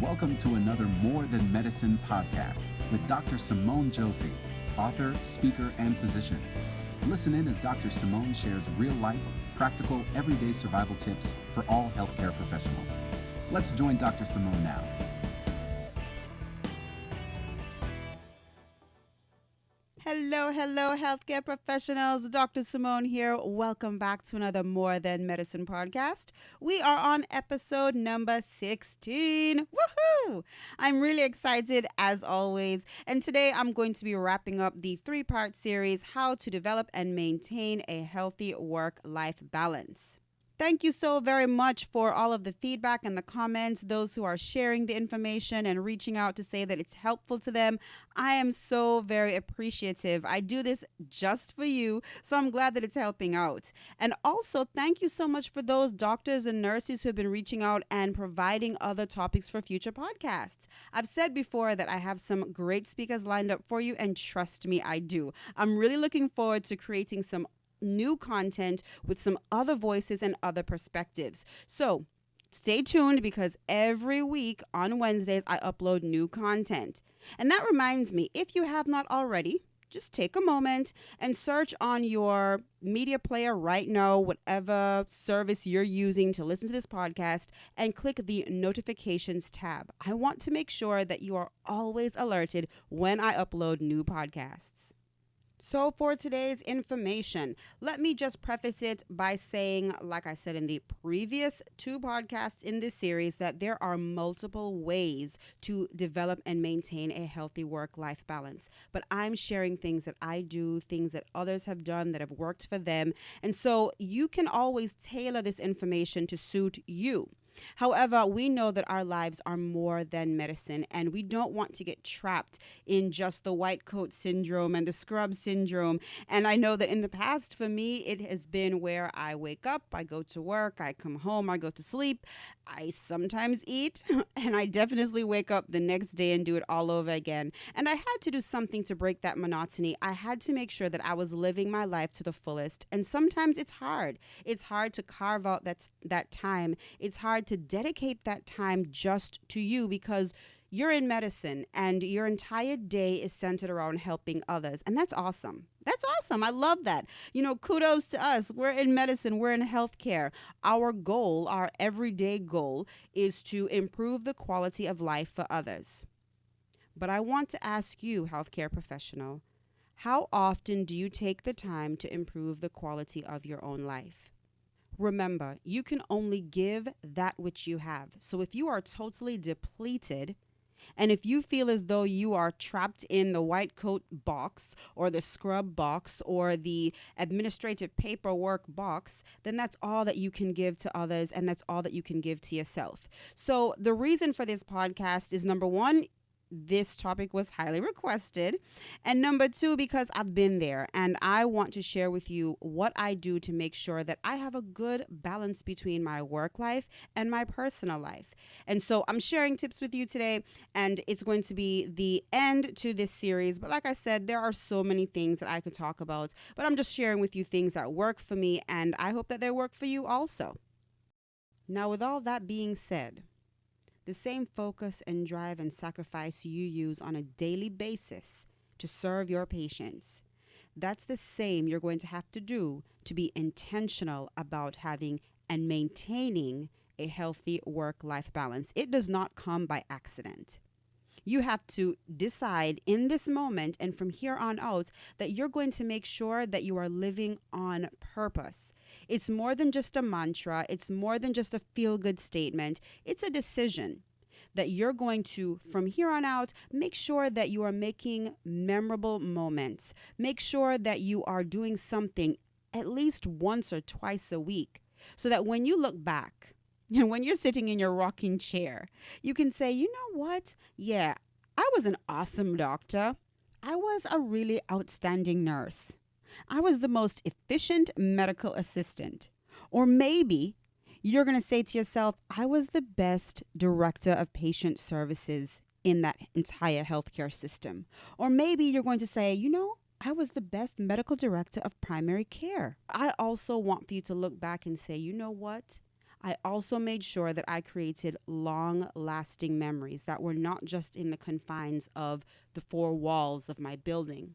Welcome to another More Than Medicine podcast with Dr. Simone Josey, author, speaker, and physician. Listen in as Dr. Simone shares real-life, practical, everyday survival tips for all healthcare professionals. Let's join Dr. Simone now. Hello, healthcare professionals. Dr. Simone here. Welcome back to another More Than Medicine podcast. We are on episode number 16. Woohoo! I'm really excited as always. And today I'm going to be wrapping up the 3-part series, How to Develop and Maintain a Healthy Work-Life Balance. Thank you so very much for all of the feedback and the comments, those who are sharing the information and reaching out to say that it's helpful to them. I am so very appreciative. I do this just for you, so I'm glad that it's helping out. And also, thank you so much for those doctors and nurses who have been reaching out and providing other topics for future podcasts. I've said before that I have some great speakers lined up for you, and trust me, I do. I'm really looking forward to creating some new content with some other voices and other perspectives. So stay tuned because every week on Wednesdays, I upload new content. And that reminds me, if you have not already, just take a moment and search on your media player right now, whatever service you're using to listen to this podcast, and click the notifications tab. I want to make sure that you are always alerted when I upload new podcasts. So for today's information, let me just preface it by saying, like I said in the previous 2 podcasts in this series, that there are multiple ways to develop and maintain a healthy work-life balance. But I'm sharing things that I do, things that others have done that have worked for them. And so you can always tailor this information to suit you. However, we know that our lives are more than medicine, and we don't want to get trapped in just the white coat syndrome and the scrub syndrome. And I know that in the past, for me, it has been where I wake up, I go to work, I come home, I go to sleep, I sometimes eat, and I definitely wake up the next day and do it all over again. And I had to do something to break that monotony. I had to make sure that I was living my life to the fullest. And sometimes it's hard. It's hard to carve out that time. It's hard to dedicate that time just to you because you're in medicine and your entire day is centered around helping others. And that's awesome. That's awesome. I love that. Kudos to us. We're in medicine. We're in healthcare. Our goal, our everyday goal, is to improve the quality of life for others. But I want to ask you, healthcare professional, how often do you take the time to improve the quality of your own life? Remember, you can only give that which you have. So if you are totally depleted, and if you feel as though you are trapped in the white coat box or the scrub box or the administrative paperwork box, then that's all that you can give to others and that's all that you can give to yourself. So the reason for this podcast is, number one, this topic was highly requested. And number 2, because I've been there and I want to share with you what I do to make sure that I have a good balance between my work life and my personal life. And so I'm sharing tips with you today, and it's going to be the end to this series. But like I said, there are so many things that I could talk about, but I'm just sharing with you things that work for me, and I hope that they work for you also. Now, with all that being said, the same focus and drive and sacrifice you use on a daily basis to serve your patients, that's the same you're going to have to do to be intentional about having and maintaining a healthy work-life balance. It does not come by accident. You have to decide in this moment and from here on out that you're going to make sure that you are living on purpose. It's more than just a mantra. It's more than just a feel-good statement. It's a decision that you're going to, from here on out, make sure that you are making memorable moments. Make sure that you are doing something at least once or twice a week so that when you look back, and when you're sitting in your rocking chair, you can say, you know what? Yeah, I was an awesome doctor. I was a really outstanding nurse. I was the most efficient medical assistant. Or maybe you're going to say to yourself, I was the best director of patient services in that entire healthcare system. Or maybe you're going to say, I was the best medical director of primary care. I also want for you to look back and say, you know what? I also made sure that I created long lasting memories that were not just in the confines of the four walls of my building.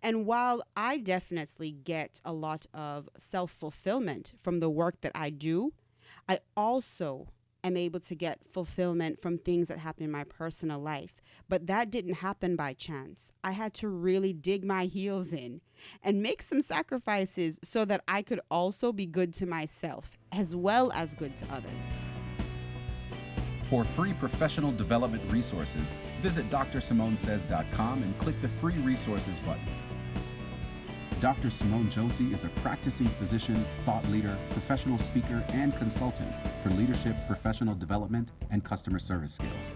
And while I definitely get a lot of self fulfillment from the work that I do, I also am able to get fulfillment from things that happen in my personal life. But that didn't happen by chance. I had to really dig my heels in and make some sacrifices so that I could also be good to myself as well as good to others. For free professional development resources, visit DrSimoneSays.com and click the free resources button. Dr. Simone Josey is a practicing physician, thought leader, professional speaker, and consultant for leadership, professional development, and customer service skills.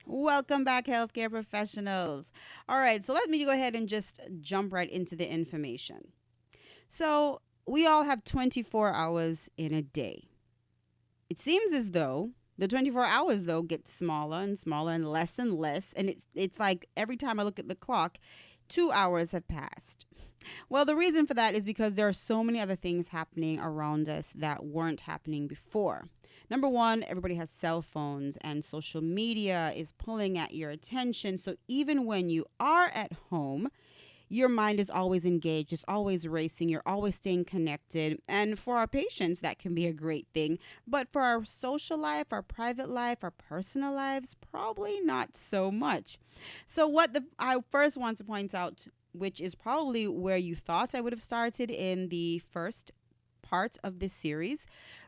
Welcome back, healthcare professionals. All right, so let me go ahead and just jump right into the information. So, we all have 24 hours in a day. It seems as though the 24 hours, though, get smaller and smaller and less, and it's like every time I look at the clock, 2 hours have passed. Well, the reason for that is because there are so many other things happening around us that weren't happening before. Number one, everybody has cell phones and social media is pulling at your attention. So even when you are at home, your mind is always engaged, it's always racing, you're always staying connected. And for our patients, that can be a great thing. But for our social life, our private life, our personal lives, probably not so much. So I first want to point out, which is probably where you thought I would have started in the first part of this series,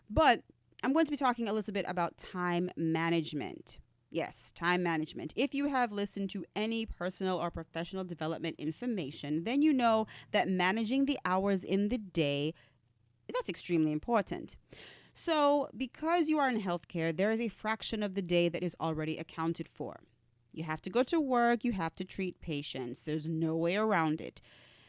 but I'm going to be talking a little bit about time management. Yes, time management. If you have listened to any personal or professional development information, then you know that managing the hours in the day, that's extremely important. So, because you are in healthcare, there is a fraction of the day that is already accounted for. You have to go to work, you have to treat patients. There's no way around it.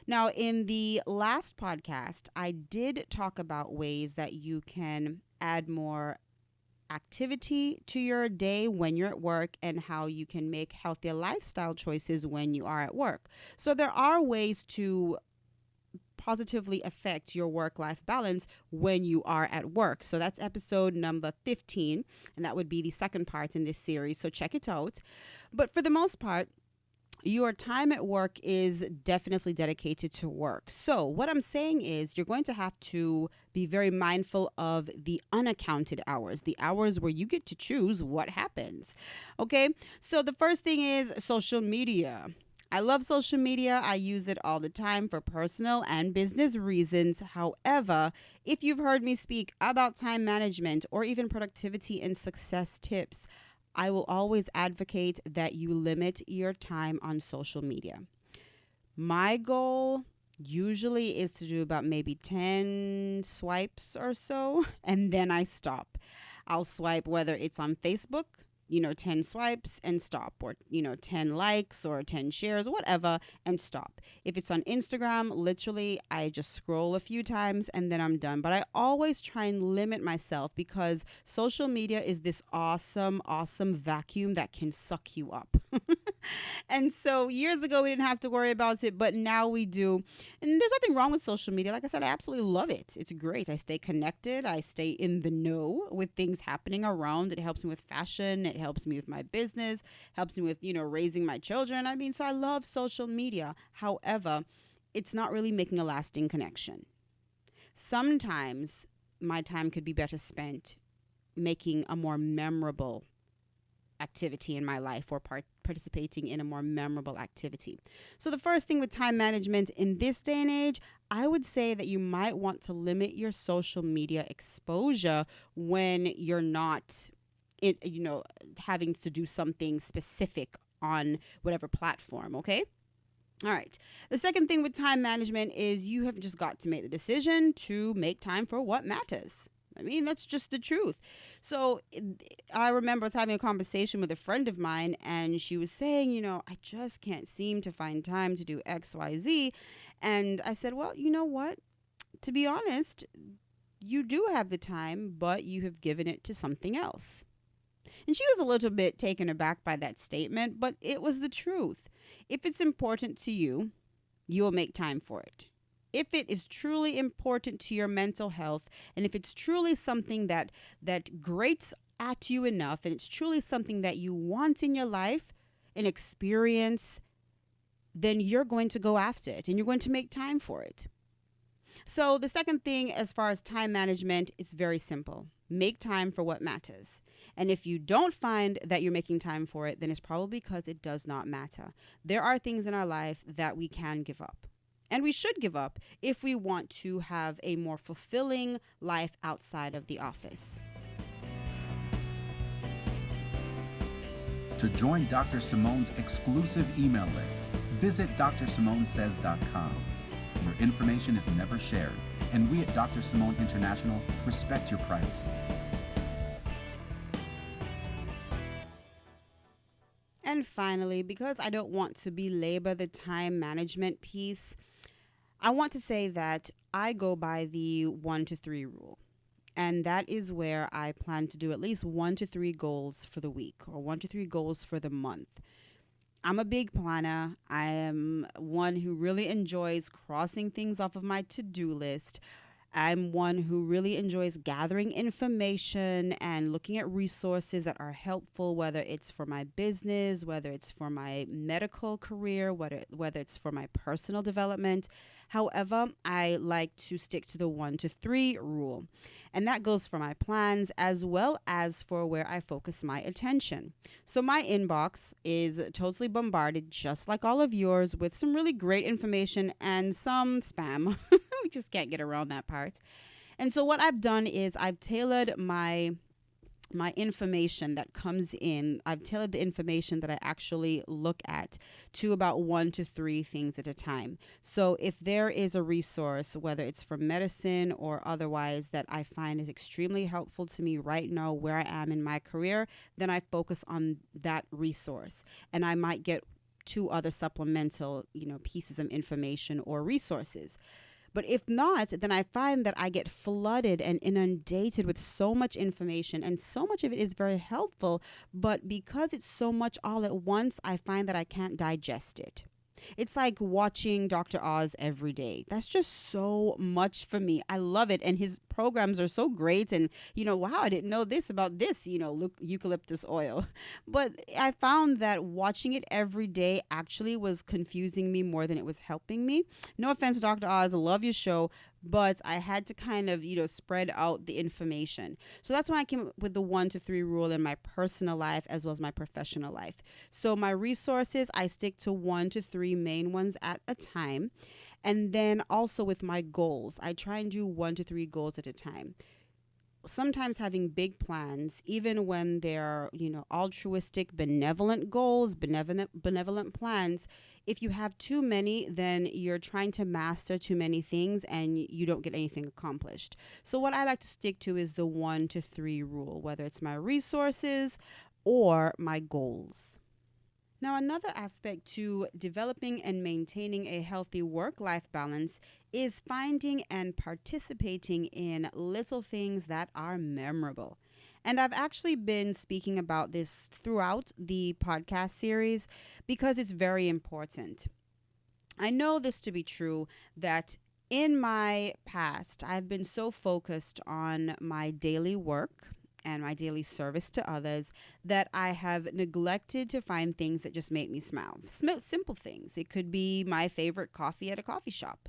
Now, in the last podcast, I did talk about ways that you can add more activity to your day when you're at work and how you can make healthier lifestyle choices when you are at work. So there are ways to positively affect your work-life balance when you are at work. So that's episode number 15, and that would be the second part in this series. So check it out. But for the most part, your time at work is definitely dedicated to work. So what I'm saying is you're going to have to be very mindful of the unaccounted hours, the hours where you get to choose what happens. Okay, so the first thing is social media. I love social media. I use it all the time for personal and business reasons. However, if you've heard me speak about time management or even productivity and success tips, I will always advocate that you limit your time on social media. My goal usually is to do about maybe 10 swipes or so, and then I stop. I'll swipe whether it's on Facebook, 10 swipes and stop, or, 10 likes or 10 shares, whatever, and stop. If it's on Instagram, literally, I just scroll a few times and then I'm done. But I always try and limit myself because social media is this awesome, awesome vacuum that can suck you up. And so years ago, we didn't have to worry about it, but now we do. And there's nothing wrong with social media. Like I said, I absolutely love it. It's great. I stay connected. I stay in the know with things happening around. It helps me with fashion. It helps me with my business, helps me with, raising my children. So I love social media. However, it's not really making a lasting connection. Sometimes my time could be better spent making a more memorable activity in my life or participating in a more memorable activity. So the first thing with time management in this day and age, I would say that you might want to limit your social media exposure when you're not having to do something specific on whatever platform, okay? All right. The second thing with time management is you have just got to make the decision to make time for what matters. That's just the truth. So I remember I was having a conversation with a friend of mine, and she was saying, I just can't seem to find time to do X, Y, Z. And I said, well, you know what? To be honest, you do have the time, but you have given it to something else. And she was a little bit taken aback by that statement, but it was the truth. If it's important to you, you will make time for it. if it is truly important to your mental health, and if it's truly something that grates at you enough, and it's truly something that you want in your life, an experience, then you're going to go after it and you're going to make time for it. So the second thing, as far as time management, is very simple. Make time for what matters. And if you don't find that you're making time for it, then it's probably because it does not matter. There are things in our life that we can give up. And we should give up if we want to have a more fulfilling life outside of the office. To join Dr. Simone's exclusive email list, visit drsimonesays.com. Your information is never shared, and we at Dr. Simone International respect your privacy. And finally, because I don't want to belabor the time management piece, I want to say that I go by the 1 to 3 rule. And that is where I plan to do at least 1 to 3 goals for the week, or 1 to 3 goals for the month. I'm a big planner. I am one who really enjoys crossing things off of my to-do list. I'm one who really enjoys gathering information and looking at resources that are helpful, whether it's for my business, whether it's for my medical career, whether it's for my personal development. However, I like to stick to the 1 to 3 rule. And that goes for my plans as well as for where I focus my attention. So my inbox is totally bombarded, just like all of yours, with some really great information and some spam. We just can't get around that part. And so what I've done is I've tailored my information that comes in. I've tailored the information that I actually look at to about 1 to 3 things at a time. So if there is a resource, whether it's for medicine or otherwise, that I find is extremely helpful to me right now where I am in my career, then I focus on that resource. And I might get 2 other supplemental, pieces of information or resources. But if not, then I find that I get flooded and inundated with so much information, and so much of it is very helpful. But because it's so much all at once, I find that I can't digest it. It's like watching Dr. Oz every day. That's just so much for me. I love it. And his programs are so great. And, wow, I didn't know this about this, eucalyptus oil. But I found that watching it every day actually was confusing me more than it was helping me. No offense, Dr. Oz. I love your show. But I had to kind of, spread out the information. So that's why I came up with the 1 to 3 rule in my personal life as well as my professional life. So my resources, I stick to 1 to 3 main ones at a time. And then also with my goals, I try and do 1 to 3 goals at a time. Sometimes having big plans, even when they're, altruistic, benevolent goals, benevolent plans, if you have too many, then you're trying to master too many things and you don't get anything accomplished. So what I like to stick to is the 1 to 3 rule, whether it's my resources or my goals. Now, another aspect to developing and maintaining a healthy work-life balance is finding and participating in little things that are memorable. And I've actually been speaking about this throughout the podcast series because it's very important. I know this to be true that in my past, I've been so focused on my daily work and my daily service to others that I have neglected to find things that just make me smile. Simple things. It could be my favorite coffee at a coffee shop.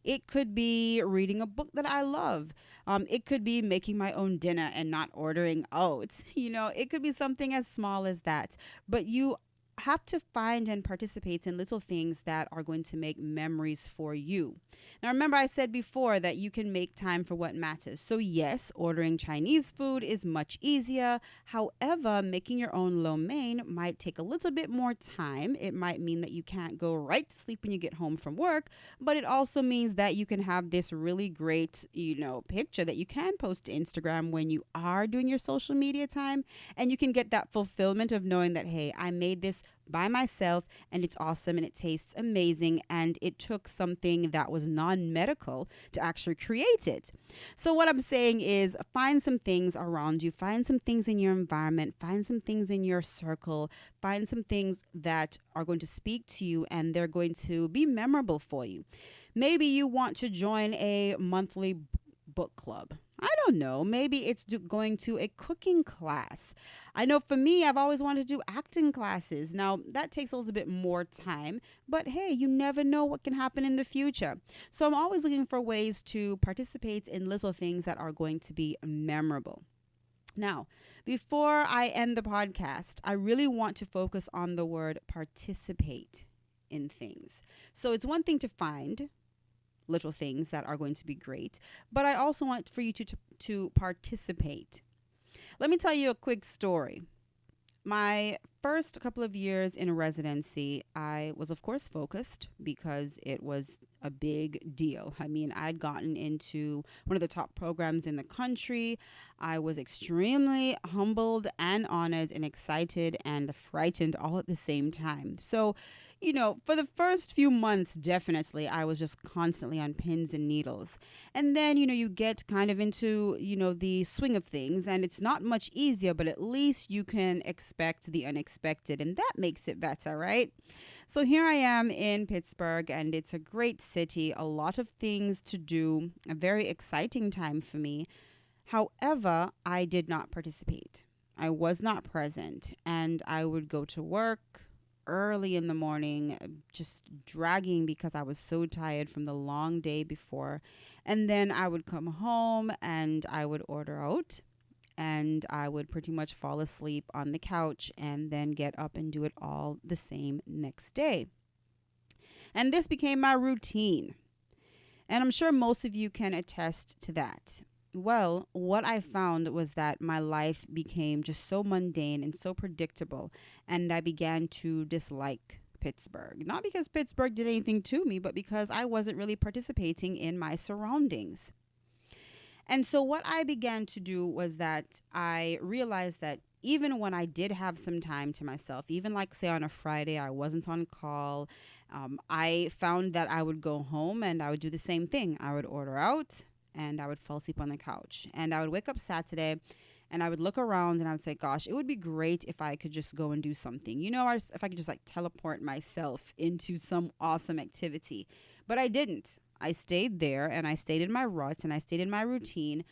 It could be reading a book that I love. It could be making my own dinner and not ordering oats. It could be something as small as that. But you have to find and participate in little things that are going to make memories for you. Now, remember I said before that you can make time for what matters. So yes, ordering Chinese food is much easier. However, making your own lo mein might take a little bit more time. It might mean that you can't go right to sleep when you get home from work, but it also means that you can have this really great, picture that you can post to Instagram when you are doing your social media time, and you can get that fulfillment of knowing that, hey, I made this by myself and it's awesome and it tastes amazing and it took something that was non-medical to actually create it. So what I'm saying is find some things around you, find some things in your environment, find some things in your circle, find some things that are going to speak to you and they're going to be memorable for you. Maybe you want to join a monthly book club. I don't know. Maybe it's going to a cooking class. I know for me, I've always wanted to do acting classes. Now, that takes a little bit more time, but hey, you never know what can happen in the future. So I'm always looking for ways to participate in little things that are going to be memorable. Now, before I end the podcast, I really want to focus on the word participate in things. So it's one thing to find little things that are going to be great, but I also want for you to participate. Let me tell you a quick story. My first couple of years in residency, I was, of course, focused because it was a big deal. I mean, I'd gotten into one of the top programs in the country. I was extremely humbled and honored and excited and frightened all at the same time. So, for the first few months, definitely, I was just constantly on pins and needles. And then, you get kind of into, the swing of things, and it's not much easier, but at least you can expect the unexpected, and that makes it better, right? So here I am in Pittsburgh, and it's a great city, a lot of things to do, a very exciting time for me. However, I did not participate. I was not present, and I would go to work early in the morning, just dragging because I was so tired from the long day before. And then I would come home and I would order out, and I would pretty much fall asleep on the couch and then get up and do it all the same next day. And this became my routine. And I'm sure most of you can attest to that. Well, what I found was that my life became just so mundane and so predictable, and I began to dislike Pittsburgh. Not because Pittsburgh did anything to me, but because I wasn't really participating in my surroundings. And so what I began to do was that I realized that even when I did have some time to myself, even like say on a Friday, I wasn't on call, I found that I would go home and I would do the same thing. I would order out and I would fall asleep on the couch. And I would wake up Saturday and I would look around and I would say, gosh, it would be great if I could just go and do something. If I could just like teleport myself into some awesome activity. But I didn't. I stayed there and I stayed in my ruts and I stayed in my routine.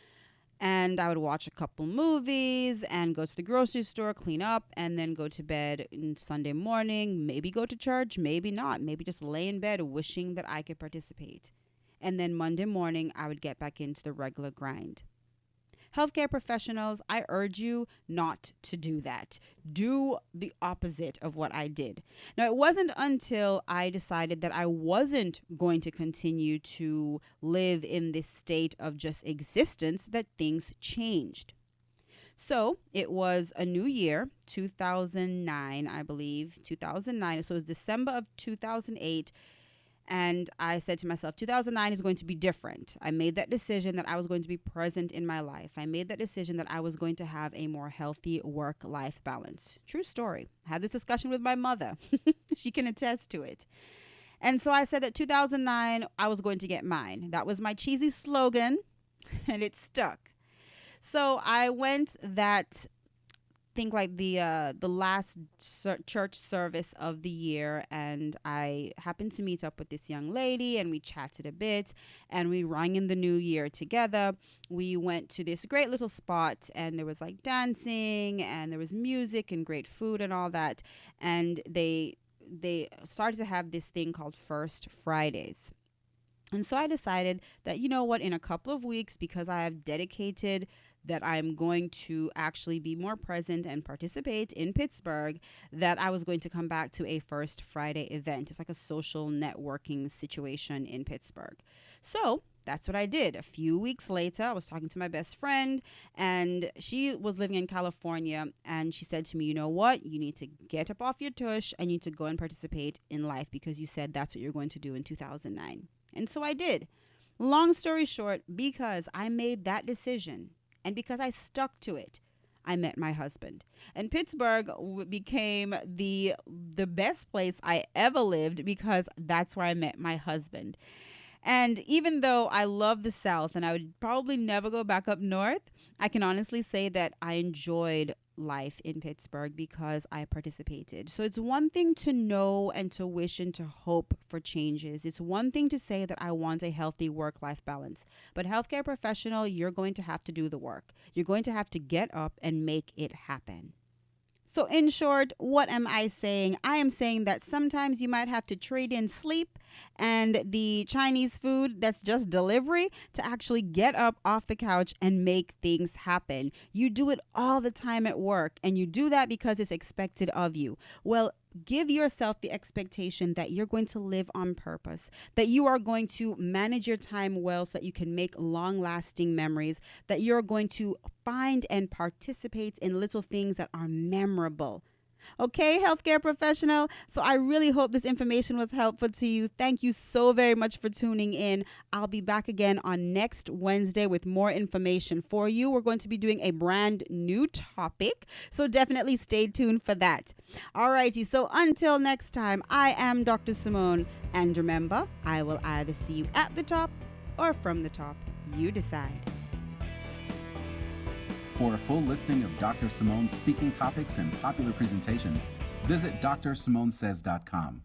And I would watch a couple movies and go to the grocery store, clean up, and then go to bed on Sunday morning, maybe go to church, maybe not, maybe just lay in bed wishing that I could participate. And then Monday morning, I would get back into the regular grind. Healthcare professionals, I urge you not to do that. Do the opposite of what I did. Now, it wasn't until I decided that I wasn't going to continue to live in this state of just existence that things changed. So it was a new year, 2009, I believe, 2009. So it was December of 2008. And I said to myself, 2009 is going to be different. I made that decision that I was going to be present in my life. I made that decision that I was going to have a more healthy work-life balance. True story. I had this discussion with my mother. She can attest to it. And so I said that 2009, I was going to get mine. That was my cheesy slogan, and it stuck. So I went that think like the last church service of the year, and I happened to meet up with this young lady and we chatted a bit and we rang in the new year together. We went to this great little spot and there was like dancing and there was music and great food and all that, and they started to have this thing called First Fridays. And so I decided that, in a couple of weeks, because I have dedicated that I'm going to actually be more present and participate in Pittsburgh, that I was going to come back to a First Friday event. It's like a social networking situation in Pittsburgh. So that's what I did. A few weeks later, I was talking to my best friend, and she was living in California, and she said to me, you know what? You need to get up off your tush and you need to go and participate in life because you said that's what you're going to do in 2009. And so I did. Long story short, because I made that decision and because I stuck to it, I met my husband. And Pittsburgh became the best place I ever lived because that's where I met my husband. And even though I love the South and I would probably never go back up north, I can honestly say that I enjoyed life in Pittsburgh because I participated. So it's one thing to know and to wish and to hope for changes. It's one thing to say that I want a healthy work-life balance. But healthcare professional, you're going to have to do the work. You're going to have to get up and make it happen. So, in short, what am I saying? I am saying that sometimes you might have to trade in sleep and the Chinese food that's just delivery to actually get up off the couch and make things happen. You do it all the time at work, and you do that because it's expected of you. Well, give yourself the expectation that you're going to live on purpose, that you are going to manage your time well so that you can make long-lasting memories, that you're going to find and participate in little things that are memorable. Okay, healthcare professional. So I really hope this information was helpful to you. Thank you so very much for tuning in. I'll be back again on next Wednesday with more information for you. We're going to be doing a brand new topic, so definitely stay tuned for that. Alrighty, so until next time, I am Dr. Simone, and remember, I will either see you at the top or from the top. You decide. For a full listing of Dr. Simone's speaking topics and popular presentations, visit drsimonesays.com.